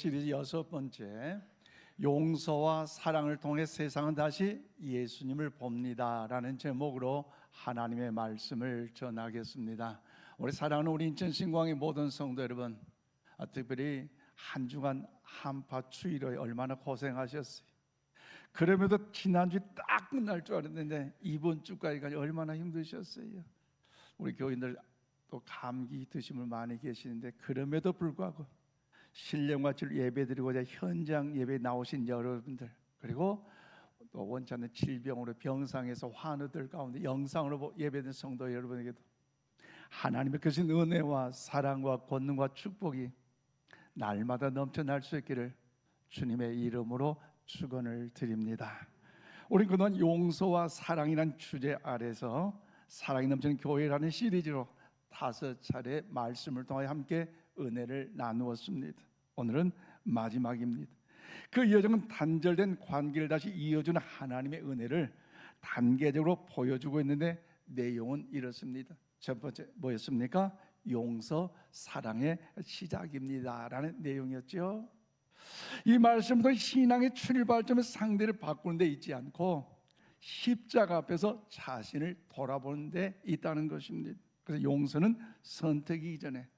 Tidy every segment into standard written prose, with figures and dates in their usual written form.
시리즈 6번째, 용서와 사랑을 통해 세상은 다시 예수님을 봅니다 라는 제목으로 하나님의 말씀을 전하겠습니다. 우리 사랑하는 우리 인천신광의 모든 성도 여러분, 특별히 한 주간 한파 추위로 얼마나 고생하셨어요. 그럼에도 지난주 딱 끝날 줄 알았는데 이번 주까지 얼마나 힘드셨어요. 우리 교인들 또 감기 드심을 많이 계시는데 그럼에도 불구하고 신령과 주를 예배드리고자 현장 예배에 나오신 여러분들, 그리고 또 원치 않는 질병으로 병상에서 환우들 가운데 영상으로 예배드린 성도 여러분에게도 하나님의 크신 은혜와 사랑과 권능과 축복이 날마다 넘쳐날 수 있기를 주님의 이름으로 축원을 드립니다. 우리 그동안 용서와 사랑이라는 주제 아래서 사랑이 넘치는 교회라는 시리즈로 5차례 말씀을 통해 함께 은혜를 나누었습니다. 오늘은 마지막입니다. 그 여정은 단절된 관계를 다시 이어주는 하나님의 은혜를 단계적으로 보여주고 있는데 내용은 이렇습니다. 첫 번째 뭐였습니까? 용서, 사랑의 시작입니다 라는 내용이었죠. 이 말씀부터 신앙의 출발점의 상대를 바꾸는 데 있지 않고 십자가 앞에서 자신을 돌아보는 데 있다는 것입니다. 그래서 용서는 선택이기 전에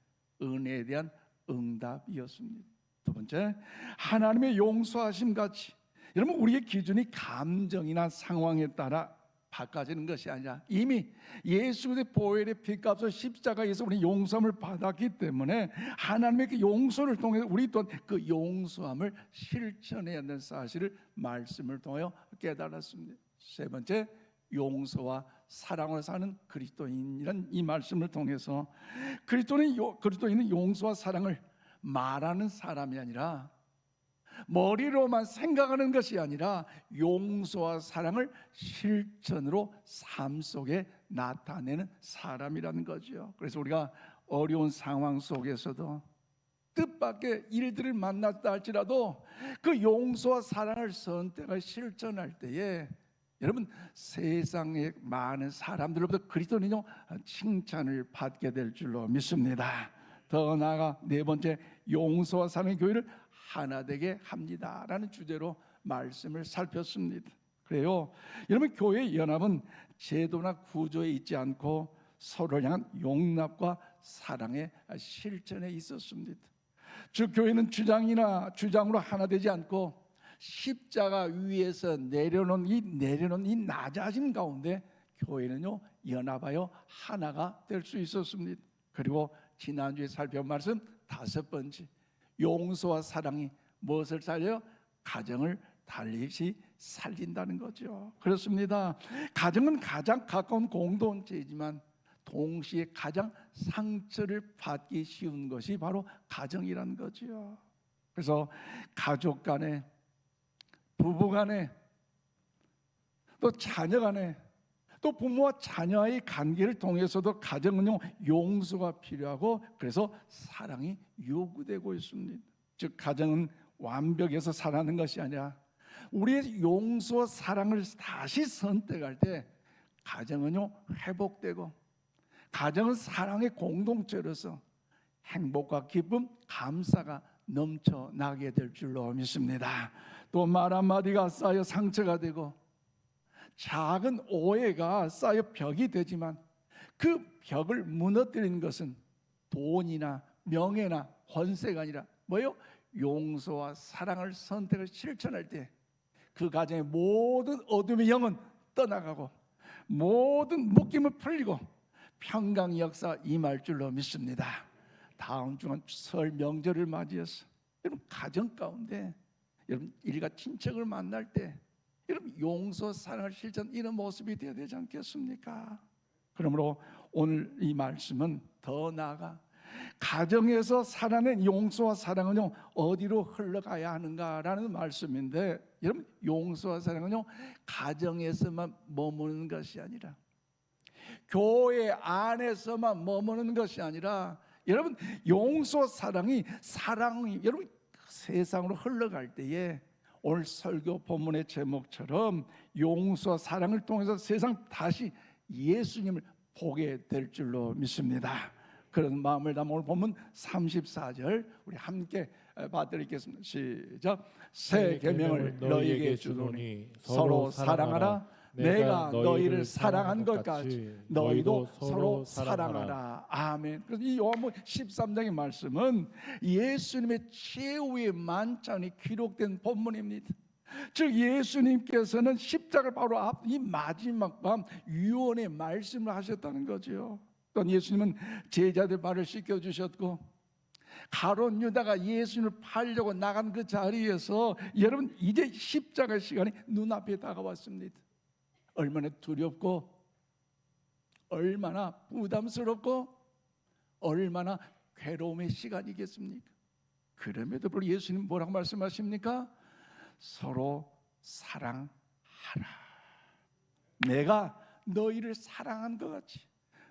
은혜에 대한 응답이었습니다. 두 번째, 하나님의 용서하심 같이 여러분 우리의 기준이 감정이나 상황에 따라 바꿔지는 것이 아니라 이미 예수 그리스도의 보혈의 피값으로 십자가에서 우리 용서함을 받았기 때문에 하나님의 그 용서를 통해 우리 또한 그 용서함을 실천해야 한다는 사실을 말씀을 통하여 깨달았습니다. 세 번째, 용서와 사랑을 사는 그리스도인이란 이 말씀을 통해서 그리스도인은 용서와 사랑을 말하는 사람이 아니라 머리로만 생각하는 것이 아니라 용서와 사랑을 실천으로 삶 속에 나타내는 사람이라는 거죠. 그래서 우리가 어려운 상황 속에서도 뜻밖의 일들을 만났다 할지라도 그 용서와 사랑을 선택을 실천할 때에 여러분 세상의 많은 사람들로부터 그리스도인은 칭찬을 받게 될 줄로 믿습니다. 더 나아가 네 번째, 용서와 사랑의 교회를 하나 되게 합니다 라는 주제로 말씀을 살폈습니다. 그래요, 여러분 교회의 연합은 제도나 구조에 있지 않고 서로를 향한 용납과 사랑의 실천에 있었습니다. 즉 교회는 주장으로 하나 되지 않고 십자가 위에서 내려놓은 이 낮아진 가운데 교회는요 연합하여 하나가 될 수 있었습니다. 그리고 지난주에 살펴본 말씀 5번째, 용서와 사랑이 무엇을 살려요? 가정을 달리 살린다는 거죠. 그렇습니다. 가정은 가장 가까운 공동체이지만 동시에 가장 상처를 받기 쉬운 것이 바로 가정이라는 거죠. 그래서 가족 간에, 부부 간에, 또 자녀 간에, 또 부모와 자녀의 관계를 통해서도 가정은요 용서가 필요하고 그래서 사랑이 요구되고 있습니다. 즉 가정은 완벽해서 살아가는 것이 아니라 우리의 용서와 사랑을 다시 선택할 때 가정은요 회복되고 가정은 사랑의 공동체로서 행복과 기쁨, 감사가 넘쳐나게 될 줄로 믿습니다. 또 말 한마디가 쌓여 상처가 되고 작은 오해가 쌓여 벽이 되지만 그 벽을 무너뜨리는 것은 돈이나 명예나 권세가 아니라 뭐예요? 용서와 사랑을 선택을 실천할 때 그 가정의 모든 어둠의 영은 떠나가고 모든 묶임을 풀리고 평강 역사 임할 줄로 믿습니다. 다음 주간 설 명절을 맞이해서 여러분 가정 가운데 여러분 일가 친척을 만날 때 여러분 용서 사랑을 실천 이런 모습이 되어야 되지 않겠습니까? 그러므로 오늘 이 말씀은 더 나아가 가정에서 살아낸 용서와 사랑은요 어디로 흘러가야 하는가라는 말씀인데 여러분 용서와 사랑은요 가정에서만 머무는 것이 아니라 교회 안에서만 머무는 것이 아니라 여러분 용서와 사랑이 여러분 세상으로 흘러갈 때에 오늘 설교 본문의 제목처럼 용서와 사랑을 통해서 세상 다시 예수님을 보게 될 줄로 믿습니다. 그런 마음을 담아 오늘 본문 34절 우리 함께 봐드리겠습니다. 시작. 새 계명을 너희에게 주노니 서로 사랑하라. 내가 너희를 사랑한 것까지 너희도 서로 사랑하라. 아멘. 그래서 이 요한복음 13장의 말씀은 예수님의 최후의 만찬이 기록된 본문입니다. 즉 예수님께서는 십자가를 바로 앞 이 마지막 밤 유언의 말씀을 하셨다는 거죠. 또 예수님은 제자들 발을 씻겨 주셨고, 가룟 유다가 예수님을 팔려고 나간 그 자리에서 여러분 이제 십자가 시간이 눈앞에 다가왔습니다. 얼마나 두렵고 얼마나 부담스럽고 얼마나 괴로움의 시간이겠습니까? 그럼에도 불구하고 예수님 뭐라고 말씀하십니까? 서로 사랑하라. 내가 너희를 사랑한 것 같이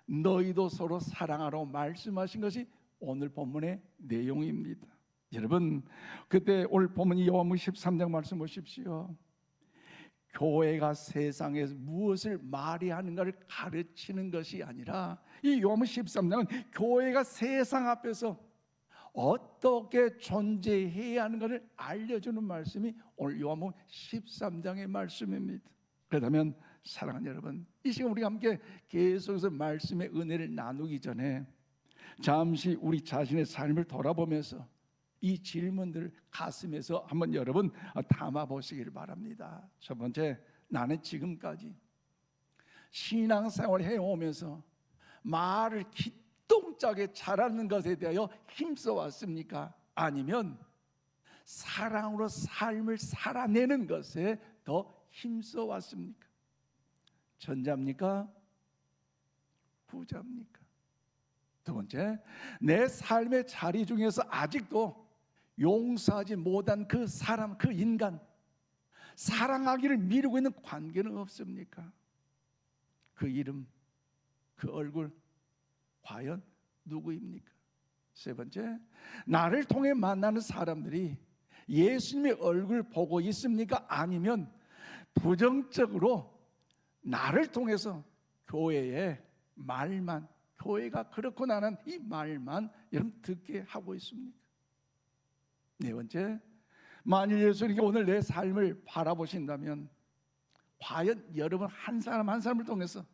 너희도 서로 사랑하라고 말씀하신 것이 오늘 본문의 내용입니다. 여러분 그때 오늘 본문 요한복음 13장 말씀 보십시오. 교회가 세상에서 무엇을 말해야 하는가를 가르치는 것이 아니라 이 요한복음 13장은 교회가 세상 앞에서 어떻게 존재해야 하는가를 알려주는 말씀이 오늘 요한복음 13장의 말씀입니다. 그렇다면 사랑하는 여러분, 이 시간 우리가 함께 계속해서 말씀의 은혜를 나누기 전에 잠시 우리 자신의 삶을 돌아보면서 이 질문들을 가슴에서 한번 여러분 담아보시기를 바랍니다. 첫 번째, 나는 지금까지 신앙생활을 해오면서 말을 기똥차게 잘하는 것에 대하여 힘써 왔습니까? 아니면 사랑으로 삶을 살아내는 것에 더 힘써 왔습니까? 전자입니까? 후자입니까? 두 번째, 내 삶의 자리 중에서 아직도 용서하지 못한 그 사람, 그 인간, 사랑하기를 미루고 있는 관계는 없습니까? 그 이름, 그 얼굴 과연 누구입니까? 세 번째, 나를 통해 만나는 사람들이 예수님의 얼굴 보고 있습니까? 아니면 부정적으로 나를 통해서 교회의 말만, 교회가 그렇구나는 이 말만 여러분 듣게 하고 있습니까? 네 번째, 만일 예수님께 오늘 내 삶을 바라보신다면 과연 여러분 한 사람 한 사람을 통해서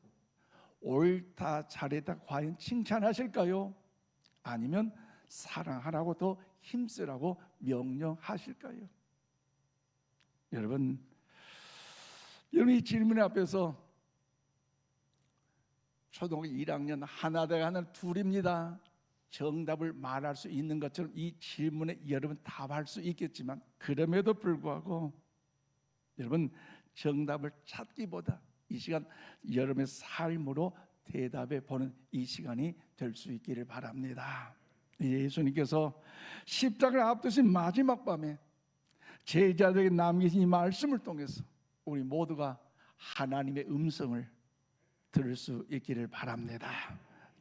옳다 잘했다 과연 칭찬하실까요? 아니면 사랑하라고 더 힘쓰라고 명령하실까요? 여러분 이 질문 앞에서 초등학교 1학년 하나대가 하나 둘입니다. 정답을 말할 수 있는 것처럼 이 질문에 여러분 답할 수 있겠지만 그럼에도 불구하고 여러분 정답을 찾기보다 이 시간 여러분의 삶으로 대답해 보는 이 시간이 될 수 있기를 바랍니다. 예수님께서 십자가를 앞두신 마지막 밤에 제자들에게 남기신 이 말씀을 통해서 우리 모두가 하나님의 음성을 들을 수 있기를 바랍니다.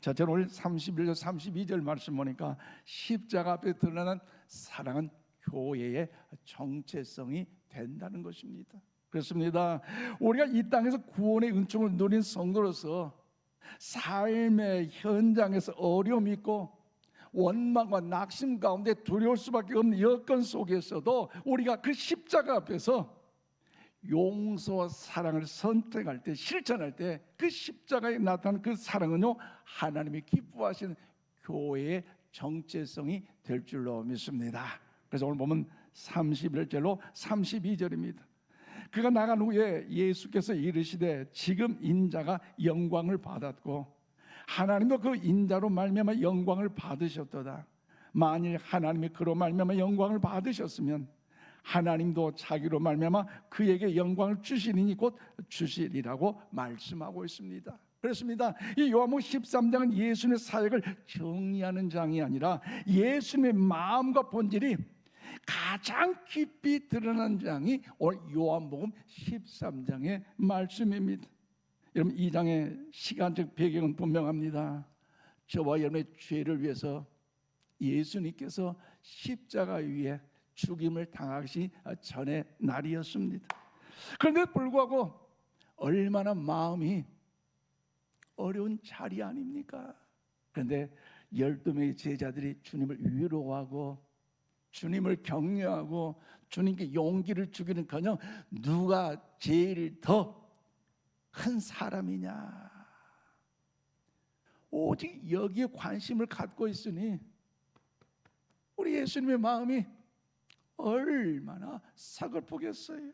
자, 저는 오늘 31절 32절 말씀 보니까 십자가 앞에 드러나는 사랑은 교회의 정체성이 된다는 것입니다. 그렇습니다. 우리가 이 땅에서 구원의 은총을 누린 성도로서 삶의 현장에서 어려움이 있고 원망과 낙심 가운데 두려울 수밖에 없는 여건 속에서도 우리가 그 십자가 앞에서 용서와 사랑을 선택할 때, 실천할 때 그 십자가에 나타나는 그 사랑은요 하나님이 기뻐하시는 교회의 정체성이 될 줄로 믿습니다. 그래서 오늘 보면 31절로 32절입니다. 그가 나간 후에 예수께서 이르시되 지금 인자가 영광을 받았고 하나님도 그 인자로 말미암아 영광을 받으셨도다. 만일 하나님이 그로 말미암아 영광을 받으셨으면 하나님도 자기로 말미암아 그에게 영광을 주시리니 곧 주시리라고 말씀하고 있습니다. 그렇습니다. 이 요한복음 13장은 예수님의 사역을 정리하는 장이 아니라 예수님의 마음과 본질이 가장 깊이 드러난 장이 오늘 요한복음 13장의 말씀입니다. 여러분 이 장의 시간적 배경은 분명합니다. 저와 여러분의 죄를 위해서 예수님께서 십자가 위에 죽임을 당하기 전의 날이었습니다. 그런데 불구하고 얼마나 마음이 어려운 자리 아닙니까? 그런데 12명의 제자들이 주님을 위로하고 주님을 격려하고 주님께 용기를 주기는커녕 누가 제일 더 큰 사람이냐, 오직 여기에 관심을 갖고 있으니 우리 예수님의 마음이 얼마나 서글프겠어요.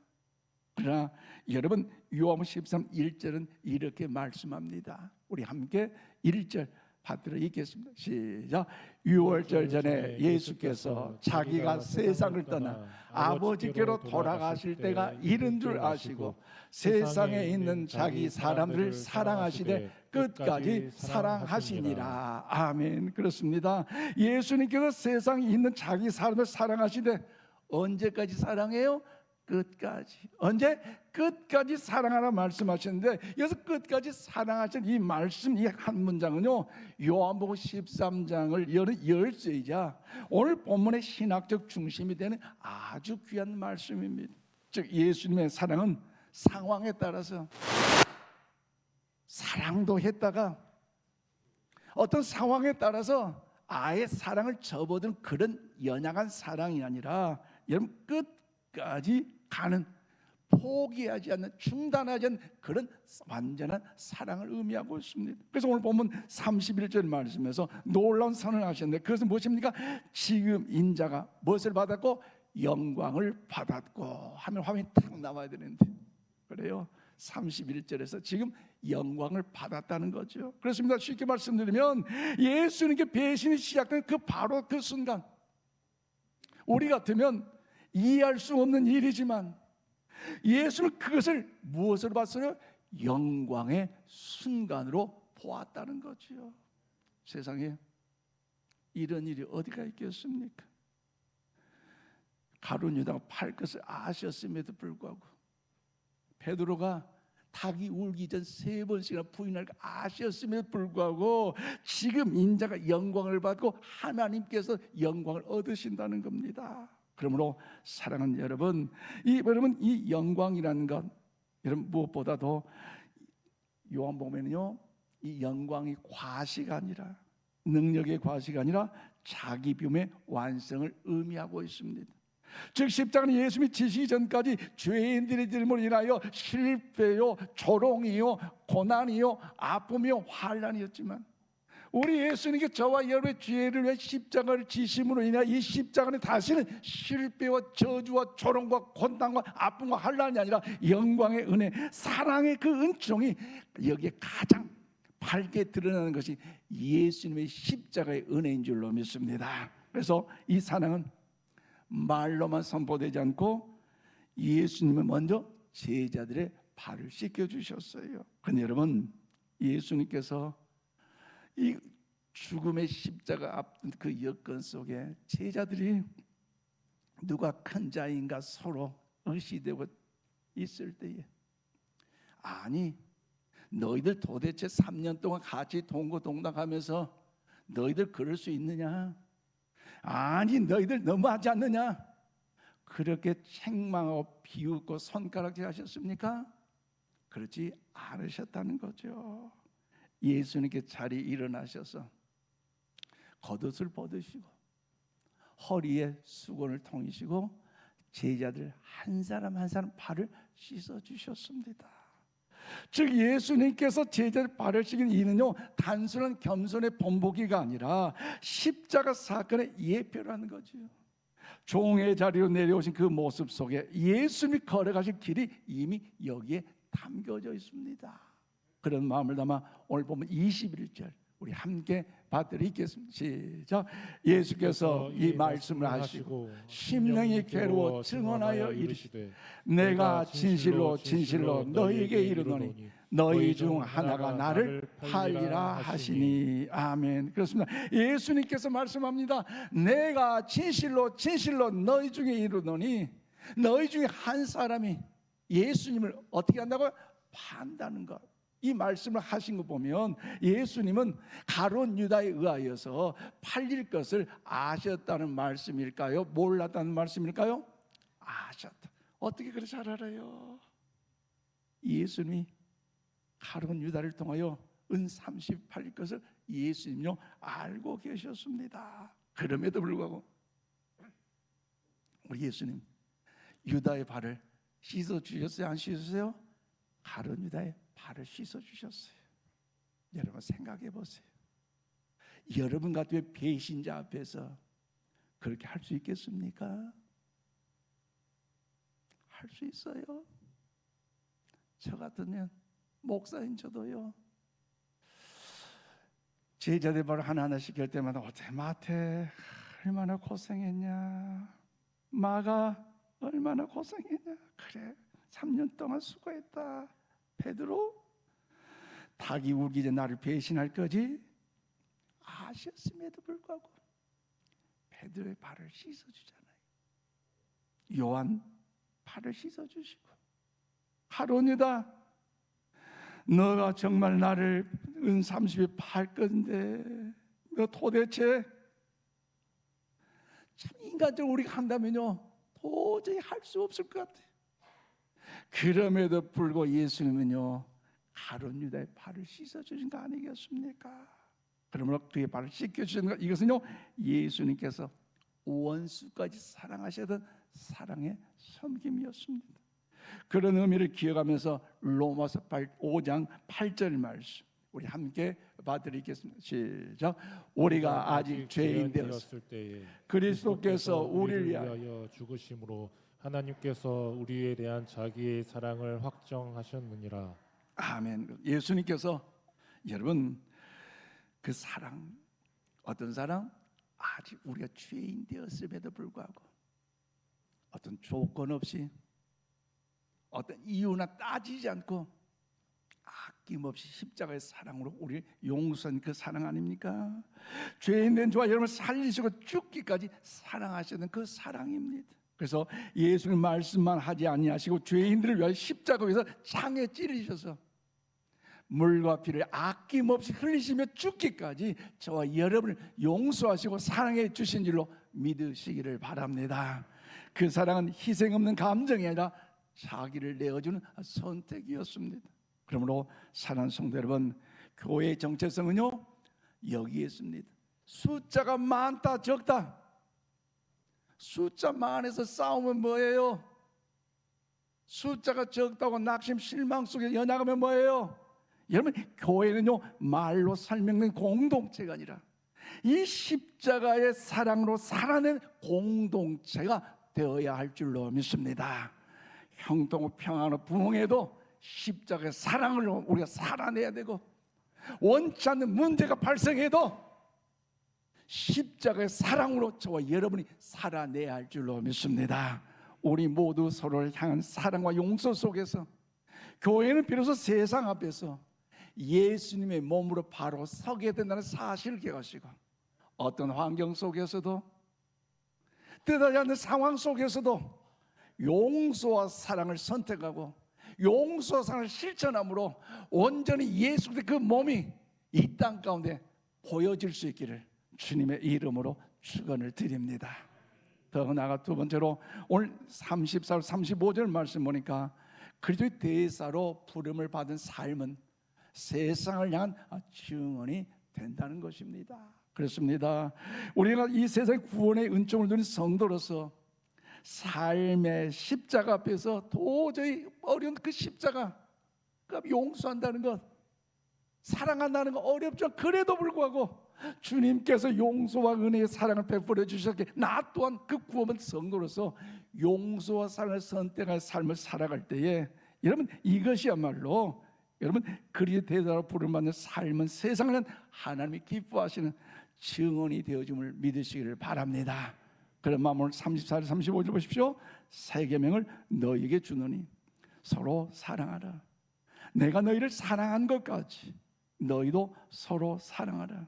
그러나 여러분, 요한복음 13 1절은 이렇게 말씀합니다. 우리 함께 1절 받들어 읽겠습니다. 시작. 유월절 전에 예수께서 자기가 세상을 떠나 아버지께로 돌아가실 때가 이른 줄 아시고 세상에 있는 자기 사람들을 사랑하시되 끝까지 사랑하시니라. 아멘. 그렇습니다. 예수님께서 세상에 있는 자기 사람을 사랑하시되 언제까지 사랑해요? 끝까지. 언제? 끝까지 사랑하라 말씀하셨는데, 여기서 끝까지 사랑하신 이 말씀, 이 한 문장은요, 요한복음 13장을 여는 열쇠이자 오늘 본문의 신학적 중심이 되는 아주 귀한 말씀입니다. 즉 예수님의 사랑은 상황에 따라서 사랑도 했다가 어떤 상황에 따라서 아예 사랑을 접어든 그런 연약한 사랑이 아니라 여러분 끝까지 가는, 포기하지 않는, 중단하지 않는 그런 완전한 사랑을 의미하고 있습니다. 그래서 오늘 보면 31절 말씀에서 놀라운 선언을 하셨는데 그것은 무엇입니까? 지금 인자가 무엇을 받았고 영광을 받았고 하면 화면이 탁 나와야 되는데, 그래요. 31절에서 지금 영광을 받았다는 거죠. 그렇습니다. 쉽게 말씀드리면 예수님께 배신이 시작된 그 바로 그 순간, 우리 같으면 이해할 수 없는 일이지만 예수는 그것을 무엇으로 봤어요? 영광의 순간으로 보았다는 거지요. 세상에 이런 일이 어디가 있겠습니까? 가룟 유다가 팔 것을 아셨음에도 불구하고, 베드로가 닭이 울기 전 3번씩이나 부인할 거 아셨음에도 불구하고 지금 인자가 영광을 받고 하나님께서 영광을 얻으신다는 겁니다. 그러므로 사랑하는 여러분, 이 영광이라는 것, 여러분 무엇보다도 요한복음에는요, 이 영광이 과시가 아니라, 능력의 과시가 아니라 자기 비움의 완성을 의미하고 있습니다. 즉 십자가는 예수님이 지시기 전까지 죄인들의 이름으로 인하여 실패요, 조롱이요, 고난이요, 아픔이요, 환난이었지만 우리 예수님께 저와 여러분의 죄를 위해 십자가를 지심으로 인해 이 십자가는 다시는 실패와 저주와 조롱과 고난과 아픔과 환난이 아니라 영광의 은혜, 사랑의 그 은총이 여기에 가장 밝게 드러나는 것이 예수님의 십자가의 은혜인 줄로 믿습니다. 그래서 이 사랑은 말로만 선포되지 않고 예수님은 먼저 제자들의 발을 씻겨주셨어요. 그런데 여러분, 예수님께서 이 죽음의 십자가 앞둔 그 여건 속에 제자들이 누가 큰 자인가 서로 의시되고 있을 때에, 아니 너희들 도대체 3년 동안 같이 동고동락하면서 너희들 그럴 수 있느냐? 아니 너희들 너무하지 않느냐? 그렇게 책망하고 비웃고 손가락질 하셨습니까? 그렇지 않으셨다는 거죠. 예수님께 자리에 일어나셔서 겉옷을 벗으시고 허리에 수건을 통이시고 제자들 한 사람 한 사람 발을 씻어주셨습니다. 즉 예수님께서 제자들 발을 씻긴 이유는요, 단순한 겸손의 본보기가 아니라 십자가 사건의 예표라는 거죠. 종의 자리로 내려오신 그 모습 속에 예수님이 걸어가신 길이 이미 여기에 담겨져 있습니다. 그런 마음을 담아 오늘 보면 21절 우리 함께 받들어 읽겠습니다. 시작. 예수께서 이 말씀을 하시고 심령이 괴로워 증언하여 이르시되 내가 진실로 진실로 너희에게 이르노니 너희 중 하나가 나를 팔리라 하시니. 아멘. 그렇습니다. 예수님께서 말씀합니다. 내가 진실로 진실로 너희 중에 이르노니, 너희 중에 한 사람이 예수님을 어떻게 한다고요? 판다는 것. 이 말씀을 하신 거 보면 예수님은 가룟 유다에 의하여서 팔릴 것을 아셨다는 말씀일까요? 몰랐다는 말씀일까요? 아셨다. 어떻게 그렇게 잘 알아요? 예수님이 가룟 유다를 통하여 은 30 팔릴 것을 예수님요 알고 계셨습니다. 그럼에도 불구하고 우리 예수님 유다의 발을 씻어 주셨어요? 안 씻으세요? 가룟 유다의 발을 씻어 주셨어요. 여러분 생각해 보세요. 여러분 같은 배신자 앞에서 그렇게 할 수 있겠습니까? 할 수 있어요. 저 같으면 목사인 저도요. 제자들 바로 하나하나씩 할 때마다 어때 마태 얼마나 고생했냐, 마가 얼마나 고생했냐. 그래 3년 동안 수고했다. 베드로 닭이 울기 전에 나를 배신할 거지 아셨음에도 불구하고 베드로의 발을 씻어주잖아요. 요한 발을 씻어주시고, 가룟 유다 너가 정말 나를 은 30에 팔 건데 너 도대체 참 인간적으로 우리가 한다면요 도저히 할 수 없을 것 같아요. 그럼에도 불구하고 예수님은요 가룟 유다의 발을 씻어주신 거 아니겠습니까? 그러므로 그의 발을 씻겨주시는 것, 이것은요 예수님께서 원수까지 사랑하시던 사랑의 섬김이었습니다. 그런 의미를 기억하면서 로마서 5장 8절 말씀 우리 함께 봐드리겠습니다. 시작. 우리가 아직 죄인 되었을 때에 그리스도께서 우리를 위하여 죽으심으로 하나님께서 우리에 대한 자기의 사랑을 확정하셨느니라. 아멘. 예수님께서 여러분 그 사랑, 어떤 사랑? 아직 우리가 죄인 되었음에도 불구하고 어떤 조건 없이 어떤 이유나 따지지 않고 아낌없이 십자가의 사랑으로 우리를 용서한 그 사랑 아닙니까? 죄인 된 저와 여러분을 살리시고 죽기까지 사랑하시는 그 사랑입니다. 그래서 예수님 말씀만 하지 아니하시고 죄인들을 위하여 십자가 위에서 창에 찌르셔서 물과 피를 아낌없이 흘리시며 죽기까지 저와 여러분을 용서하시고 사랑해 주신 줄로 믿으시기를 바랍니다. 그 사랑은 희생 없는 감정이 아니라 자기를 내어주는 선택이었습니다. 그러므로 사랑하는 성도 여러분, 교회의 정체성은요 여기에 있습니다. 숫자가 많다 적다, 숫자 많아서 싸우면 뭐예요? 숫자가 적다고 낙심 실망 속에 연약하면 뭐예요? 여러분 교회는요 말로 설명된 공동체가 아니라 이 십자가의 사랑으로 살아낸 공동체가 되어야 할 줄로 믿습니다. 형통 평안의 부흥에도 십자가의 사랑을 우리가 살아내야 되고, 원치 않는 문제가 발생해도 십자가의 사랑으로 저와 여러분이 살아내야 할 줄로 믿습니다. 우리 모두 서로를 향한 사랑과 용서 속에서 교회는 비로소 세상 앞에서 예수님의 몸으로 바로 서게 된다는 사실을 기억하시고, 어떤 환경 속에서도 뜻하지 않는 상황 속에서도 용서와 사랑을 선택하고 용서와 사랑을 실천함으로 온전히 예수 그리스도의 그 몸이 이 땅 가운데 보여질 수 있기를 주님의 이름으로 축원을 드립니다. 더 나아가 두 번째로 오늘 34, 35절 말씀 보니까 그리스도의 대사로 부름을 받은 삶은 세상을 향한 증언이 된다는 것입니다. 그렇습니다. 우리가 이 세상 구원의 은총을 누린 성도로서 삶의 십자가 앞에서 도저히 어려운 그 십자가, 그 용서한다는 것, 사랑한다는 것 어렵죠. 그래도 불구하고 주님께서 용서와 은혜의 사랑을 베풀어 주셨기에 나 또한 그 구원받은 성도로서 용서와 사랑을 선택할 삶을 살아갈 때에 여러분 이것이야말로 여러분 그리스도의 대사로 부름받는 삶은 세상을 향한 하나님이 기뻐하시는 증언이 되어줌을 믿으시기를 바랍니다. 그런 마음으로 34절 35절 보십시오. 새 계명을 너희에게 주노니 서로 사랑하라. 내가 너희를 사랑한 것까지 너희도 서로 사랑하라.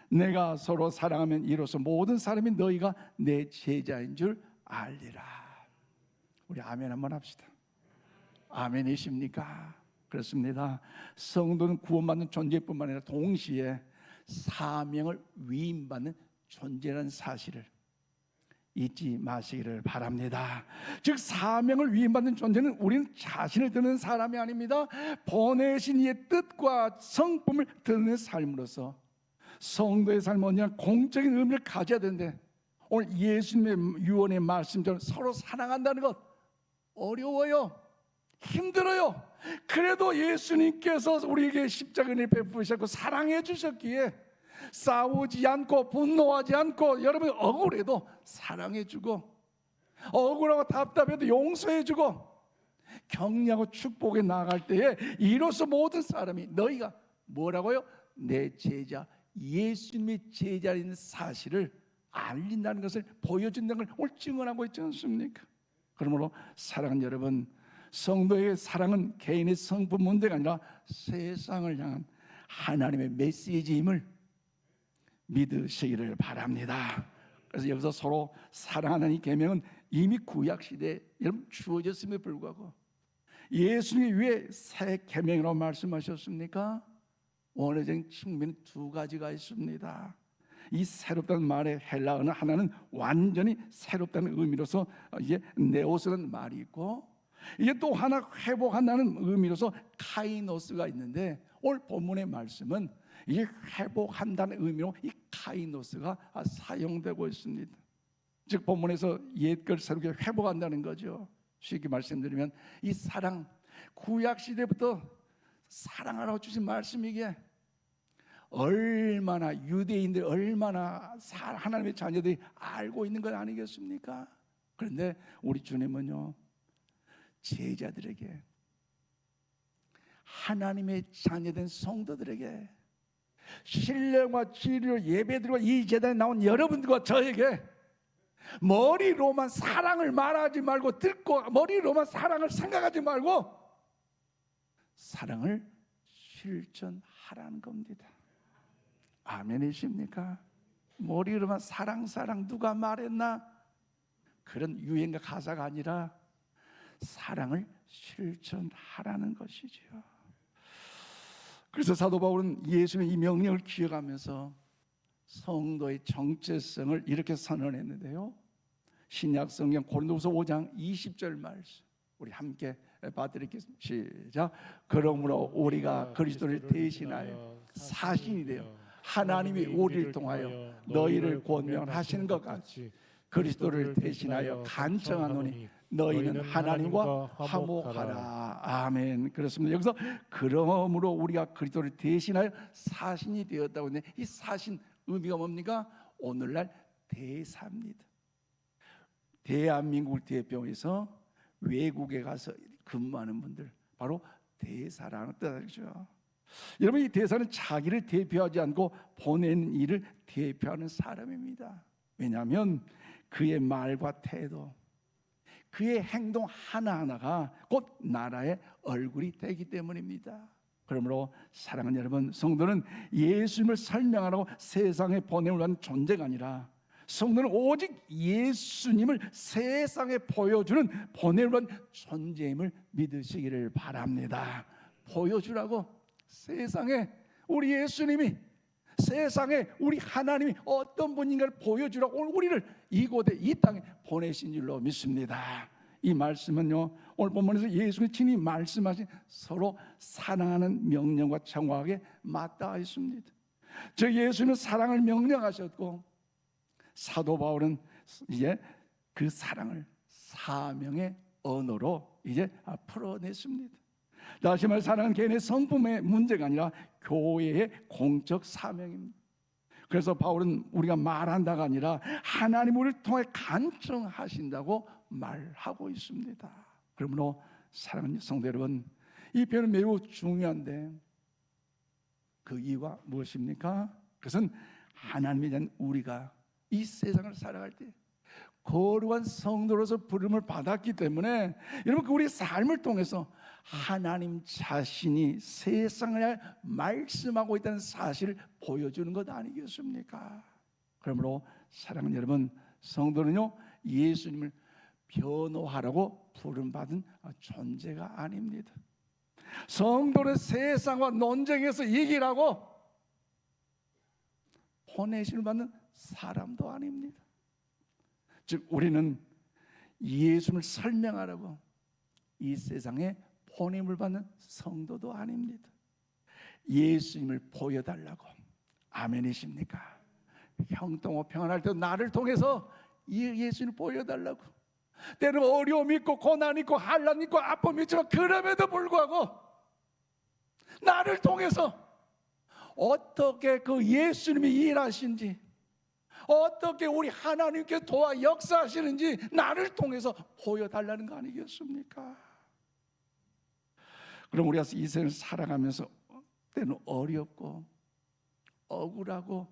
내가 서로 사랑하면 이로써 모든 사람이 너희가 내 제자인 줄 알리라. 우리 아멘 한번 합시다. 아멘이십니까? 그렇습니다. 성도는 구원받는 존재뿐만 아니라 동시에 사명을 위임받는 존재라는 사실을 잊지 마시기를 바랍니다. 즉 사명을 위임받는 존재는 우리는 자신을 드러내는 사람이 아닙니다. 보내신 이의 뜻과 성품을 드러내는 삶으로서 성도의 삶은 언제나 공적인 의미를 가져야 되는데 오늘 예수님의 유언의 말씀처럼 서로 사랑한다는 것 어려워요. 힘들어요. 그래도 예수님께서 우리에게 십자가를 베푸셨고 사랑해 주셨기에 싸우지 않고 분노하지 않고 여러분 억울해도 사랑해 주고 억울하고 답답해도 용서해 주고 격려하고 축복해 나갈 때에 이로써 모든 사람이 너희가 뭐라고요? 내 제자 예수님의 제자인 사실을 알린다는 것을 보여준다는 걸 오늘 증언하고 있지 않습니까? 그러므로 사랑하는 여러분, 성도의 사랑은 개인의 성품 문제가 아니라 세상을 향한 하나님의 메시지임을 믿으시기를 바랍니다. 그래서 여기서 서로 사랑하는 이 계명은 이미 구약 시대에 여러분 주어졌음에도 불구하고 예수님이 왜 새 계명이라고 말씀하셨습니까? 원어적인 측면이 두 가지가 있습니다. 이 새롭다는 말의 헬라어는 하나는 완전히 새롭다는 의미로서 이게 네오스라는 말이 있고 이게 또 하나 회복한다는 의미로서 카이노스가 있는데 오늘 본문의 말씀은 이 회복한다는 의미로 이 카이노스가 사용되고 있습니다. 즉 본문에서 옛걸 새롭게 회복한다는 거죠. 쉽게 말씀드리면 이 사랑 구약 시대부터 사랑하라고 주신 말씀이기에 얼마나 유대인들 얼마나 하나님의 자녀들이 알고 있는 것 아니겠습니까? 그런데 우리 주님은요 제자들에게 하나님의 자녀된 성도들에게 신령과 진리로 예배드리고 이 제단에 나온 여러분들과 저에게 머리로만 사랑을 말하지 말고 듣고 머리로만 사랑을 생각하지 말고 사랑을 실천하라는 겁니다. 아멘이십니까? 머리로만 사랑 누가 말했나? 그런 유행과 가사가 아니라 사랑을 실천하라는 것이죠. 그래서 사도 바울은 예수님의 이 명령을 기억하면서 성도의 정체성을 이렇게 선언했는데요. 신약 성경 고린도후서 5장 20절 말씀 우리 함께 봐드리겠습니다. 시작. 그러므로 우리가 그리스도를 대신하여 사신이 되어 하나님이 우리를 통하여 너희를 권면하시는 것 같이 그리스도를 대신하여 간청하노니 너희는 하나님과 화목하라. 아멘. 그렇습니다. 여기서 그러므로 우리가 그리스도를 대신하여 사신이 되었다고 했는데 이 사신 의미가 뭡니까? 오늘날 대사입니다. 대한민국을 대표해서 외국에 가서 근무하는 분들 바로 대사라는 뜻이죠. 여러분 이 대사는 자기를 대표하지 않고 보내는 일을 대표하는 사람입니다. 왜냐하면 그의 말과 태도 그의 행동 하나하나가 곧 나라의 얼굴이 되기 때문입니다. 그러므로 사랑하는 여러분 성도는 예수님을 설명하라고 세상에 보냄을 한 존재가 아니라 성도는 오직 예수님을 세상에 보여주는 보냄을 한 존재임을 믿으시기를 바랍니다. 보여주라고 세상에 우리 예수님이 세상에 우리 하나님이 어떤 분인가를 보여주라고 오늘 우리를 이곳에 이 땅에 보내신 줄로 믿습니다. 이 말씀은요 오늘 본문에서 예수님이 친히 말씀하신 서로 사랑하는 명령과 정확하게 맞닿아 있습니다. 저 예수님은 사랑을 명령하셨고 사도 바울은 이제 그 사랑을 사명의 언어로 이제 풀어냈습니다. 다시 말해 사랑은 개인의 성품의 문제가 아니라 교회의 공적 사명입니다. 그래서 바울은 우리가 말한다가 아니라 하나님 우리를 통해 간청하신다고 말하고 있습니다. 그러므로 사랑하는 성도 여러분 이 표현은 매우 중요한데 그 이유가 무엇입니까? 그것은 하나님에 대한 우리가 이 세상을 살아갈 때 거룩한 성도로서 부름을 받았기 때문에 여러분 우리 삶을 통해서 하나님 자신이 세상을 말씀하고 있다는 사실을 보여주는 것 아니겠습니까? 그러므로 사랑하는 여러분 성도는요 예수님을 변호하라고 부름받은 존재가 아닙니다. 성도는 세상과 논쟁에서 이기라고 보내심을 받는 사람도 아닙니다. 즉 우리는 예수님을 설명하라고 이 세상에 보냄을 받는 성도도 아닙니다. 예수님을 보여달라고. 아멘이십니까? 형통하고 평안할 때 나를 통해서 예수님을 보여달라고. 때로 어려움 있고 고난 있고 환난 있고 아픔 있지만 그럼에도 불구하고 나를 통해서 어떻게 그 예수님이 일하신지, 어떻게 우리 하나님께 도와 역사하시는지 나를 통해서 보여달라는 거 아니겠습니까? 그럼 우리가 이 세상을 살아가면서 때는 어렵고 억울하고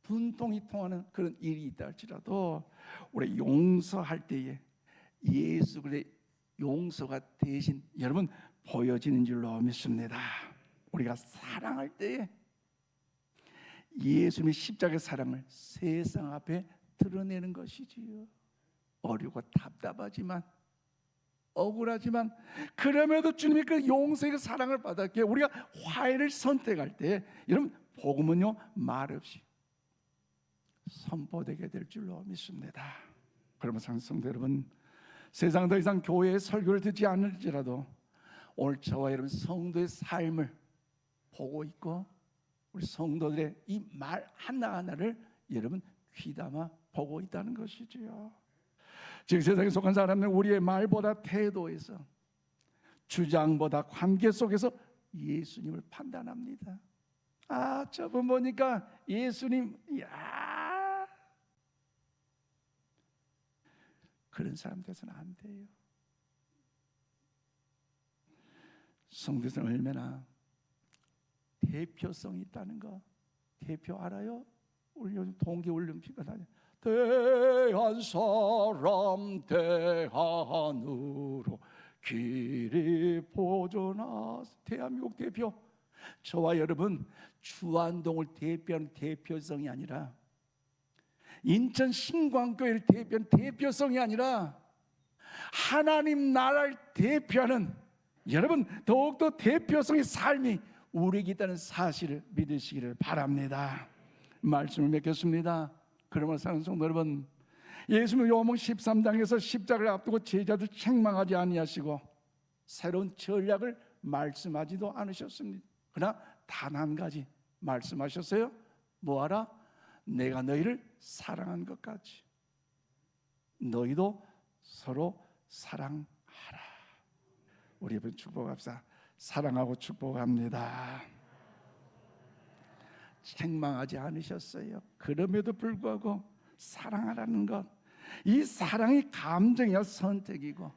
분통이 통하는 그런 일이 있다 할지라도 우리 용서할 때에 예수 그리스도의 용서가 대신 여러분 보여지는 줄로 믿습니다. 우리가 사랑할 때에 예수님의 십자가의 사랑을 세상 앞에 드러내는 것이지요. 어렵고 답답하지만 억울하지만 그럼에도 주님의 그 용서의 사랑을 받았기에 우리가 화해를 선택할 때 여러분 복음은요 말없이 선포되게 될 줄로 믿습니다. 그러면 성도 여러분, 세상 더 이상 교회의 설교를 듣지 않을지라도 오늘 저와 여러분 성도의 삶을 보고 있고 우리 성도들의 이 말 하나하나를 여러분 귀담아 보고 있다는 것이지요. 즉 세상에 속한 사람은 우리의 말보다 태도에서, 주장보다 관계 속에서 예수님을 판단합니다. 아, 저분 보니까 예수님, 야, 그런 사람 돼서는 안 돼요. 성도들 얼마나 대표성이 있다는 거 대표 알아요? 우리 요즘 동계올림픽가 다녀. 대한 사람 대한으로 길이 보존하. 대한민국 대표. 저와 여러분 주안동을 대표하는 대표성이 아니라 인천 신광교회를 대표하는 대표성이 아니라 하나님 나라를 대표하는 여러분 더욱더 대표성의 삶이 우리에게 있다는 사실을 믿으시기를 바랍니다. 말씀을 맺겠습니다. 그러면 사랑하는 성도 여러분, 예수님은 요한복음 13장에서 십자가를 앞두고 제자들 책망하지 아니하시고 새로운 전략을 말씀하지도 않으셨습니다. 그러나 단 한 가지 말씀하셨어요. 뭐하라? 내가 너희를 사랑한 것 같이 너희도 서로 사랑하라. 우리 여러분 축복합시다. 사랑하고 축복합니다. 책망하지 않으셨어요. 그럼에도 불구하고 사랑하라는 것, 이 사랑이 감정이야 선택이고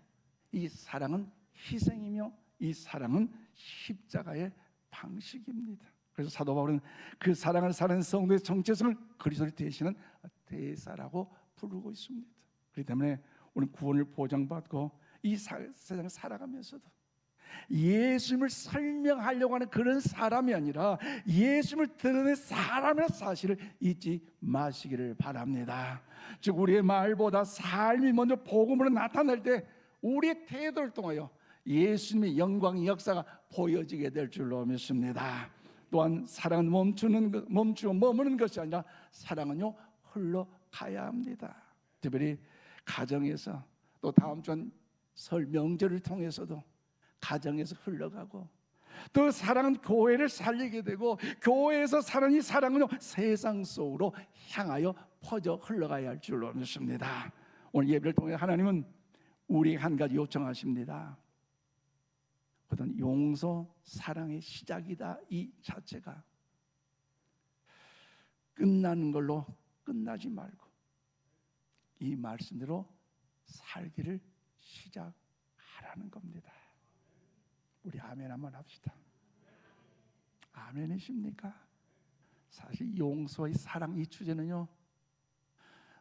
이 사랑은 희생이며 이 사랑은 십자가의 방식입니다. 그래서 사도 바울은 그 사랑을 사는 성도의 정체성을 그리스도를 대신한 대사라고 부르고 있습니다. 그렇기 때문에 우리는 구원을 보장받고 이 세상을 살아가면서도 예수님을 설명하려고 하는 그런 사람이 아니라 예수님을 드러낸 사람의 사실을 잊지 마시기를 바랍니다. 즉 우리의 말보다 삶이 먼저 복음으로 나타날 때 우리의 태도를 통하여 예수님의 영광의 역사가 보여지게 될 줄로 믿습니다. 또한 사랑은 멈추고 머무는 것이 아니라 사랑은요 흘러가야 합니다. 특별히 가정에서 또 다음 주 설 명절을 통해서도 가정에서 흘러가고 또 사랑은 교회를 살리게 되고 교회에서 사는 이 사랑은요 세상 속으로 향하여 퍼져 흘러가야 할 줄로 믿습니다. 오늘 예배를 통해 하나님은 우리에게 한 가지 요청하십니다. 그것은 용서 사랑의 시작이다. 이 자체가 끝나는 걸로 끝나지 말고 이 말씀대로 살기를 시작하라는 겁니다. 우리 아멘 한번 합시다. 아멘이십니까? 사실 용서의 사랑 이 주제는요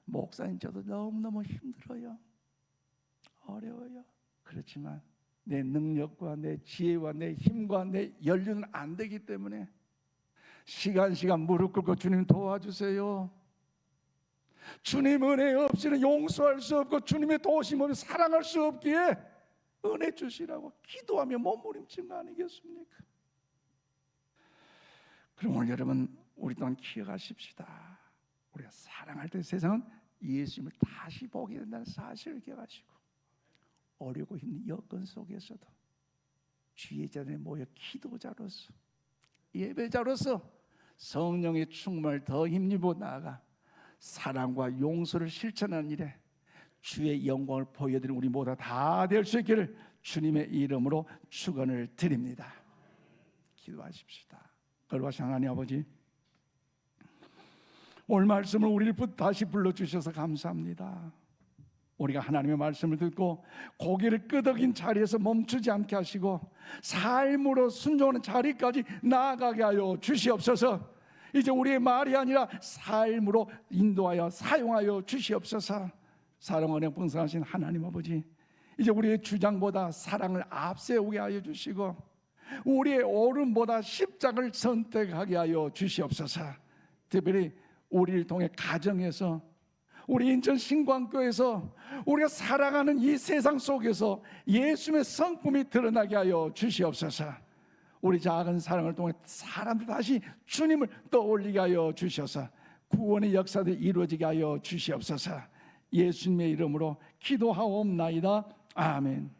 목사님 저도 너무너무 힘들어요. 어려워요. 그렇지만 내 능력과 내 지혜와 내 힘과 내 연륜은 안 되기 때문에 시간 무릎 꿇고 주님 도와주세요. 주님 은혜 없이는 용서할 수 없고 주님의 도우심 없이 사랑할 수 없기에 은혜 주시라고 기도하며 몸부림친 거 아니겠습니까? 그럼 오늘 여러분 우리 또한 기억하십시다. 우리가 사랑할 때 세상은 예수님을 다시 보게 된다는 사실을 기억하시고 어렵고 힘든 여건 속에서도 주의 자리에 모여 기도자로서 예배자로서 성령의 충만을 더 힘입어 나아가 사랑과 용서를 실천하는 일에 주의 영광을 보여드리는 우리 모두 다 될 수 있기를 주님의 이름으로 축원을 드립니다. 기도하십시다. 거룩하신 하나님 아버지, 오늘 말씀을 우리를 다시 불러주셔서 감사합니다. 우리가 하나님의 말씀을 듣고 고개를 끄덕인 자리에서 멈추지 않게 하시고 삶으로 순종하는 자리까지 나아가게 하여 주시옵소서. 이제 우리의 말이 아니라 삶으로 인도하여 사용하여 주시옵소서. 사랑 은혜 풍성하신 하나님 아버지, 이제 우리의 주장보다 사랑을 앞세우게 하여 주시고 우리의 옳음보다 십자가를 선택하게 하여 주시옵소서. 특별히 우리를 통해 가정에서, 우리 인천 신광교에서 우리가 살아가는 이 세상 속에서 예수님의 성품이 드러나게 하여 주시옵소서. 우리 작은 사랑을 통해 사람들 다시 주님을 떠올리게 하여 주셔서 구원의 역사들이 이루어지게 하여 주시옵소서. 예수님의 이름으로 기도하옵나이다. 아멘.